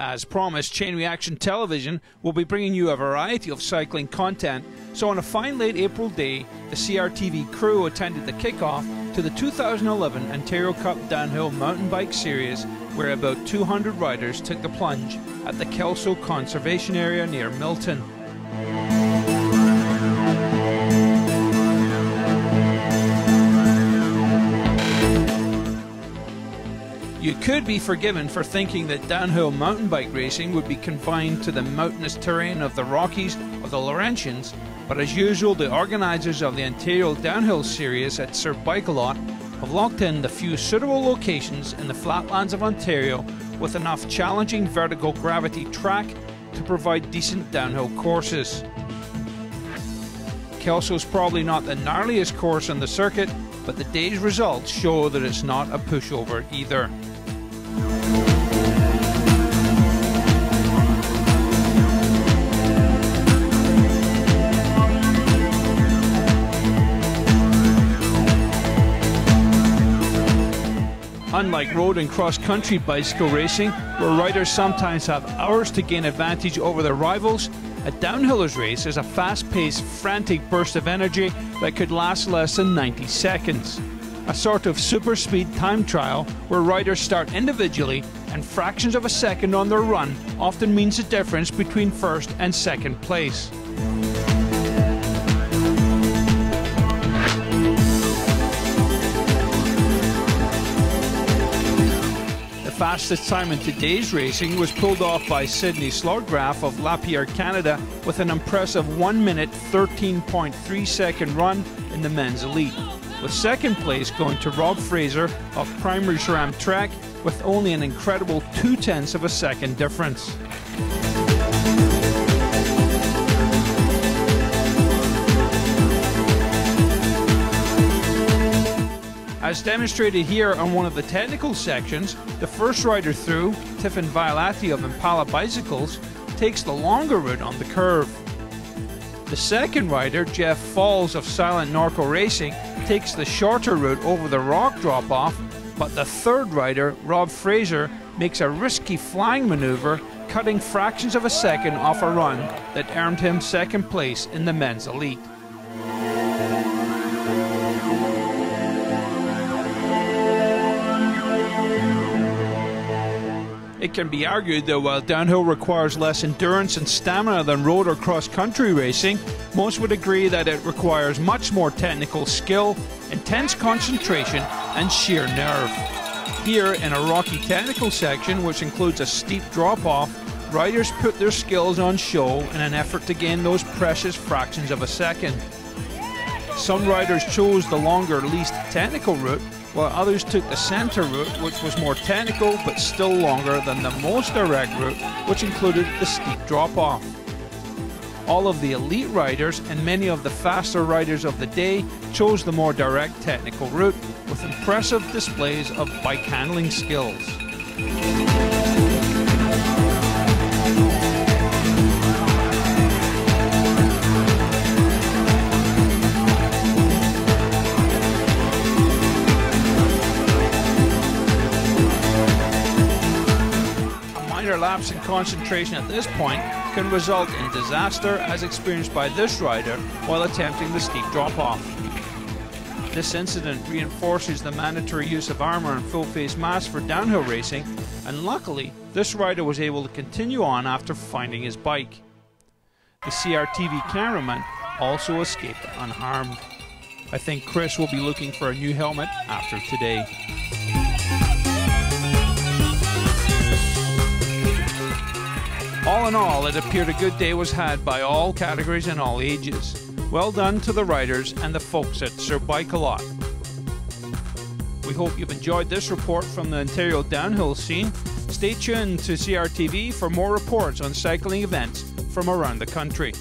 As promised, Chain Reaction Television will be bringing you a variety of cycling content, so on a fine late April day, the CRTV crew attended the kickoff to the 2011 Ontario Cup Downhill Mountain Bike Series, where about 200 riders took the plunge at the Kelso Conservation Area near Milton. You could be forgiven for thinking that downhill mountain bike racing would be confined to the mountainous terrain of the Rockies or the Laurentians, but as usual, the organisers of the Ontario Downhill Series at Sirbikealot have locked in the few suitable locations in the flatlands of Ontario with enough challenging vertical gravity track to provide decent downhill courses. Kelso is probably not the gnarliest course on the circuit, but the day's results show that it's not a pushover either. Unlike road and cross-country bicycle racing, where riders sometimes have hours to gain advantage over their rivals, a downhillers race is a fast-paced, frantic burst of energy that could last less than 90 seconds. A sort of super speed time trial where riders start individually and fractions of a second on their run often means the difference between first and second place. The fastest time in today's racing was pulled off by Sydney Snodgrass of Lapierre, Canada, with an impressive 1 minute 13.3 second run in the men's elite, with second place going to Rob Fraser of Primary SRAM Trek with only an incredible 0.2 of a second difference. As demonstrated here on one of the technical sections, the first rider through, Tiffin Violati of Impala Bicycles, takes the longer route on the curve. The second rider, Jeff Falls of Silent Norco Racing, takes the shorter route over the rock drop-off, but the third rider, Rob Fraser, makes a risky flying maneuver, cutting fractions of a second off a run that earned him second place in the men's elite. It can be argued that while downhill requires less endurance and stamina than road or cross-country racing, most would agree that it requires much more technical skill, intense concentration and sheer nerve. Here, in a rocky technical section which includes a steep drop-off, riders put their skills on show in an effort to gain those precious fractions of a second. Some riders chose the longer, least technical route, while others took the centre route, which was more technical but still longer than the most direct route, which included the steep drop-off. All of the elite riders and many of the faster riders of the day chose the more direct technical route, with impressive displays of bike handling skills. Lapse in concentration at this point can result in disaster, as experienced by this rider while attempting the steep drop-off. This incident reinforces the mandatory use of armour and full face masks for downhill racing, and luckily this rider was able to continue on after finding his bike. The CRTV cameraman also escaped unharmed. I think Chris will be looking for a new helmet after today. All in all, it appeared a good day was had by all categories and all ages. Well done to the riders and the folks at Sirbikealot. We hope you've enjoyed this report from the Ontario downhill scene. Stay tuned to CRTV for more reports on cycling events from around the country.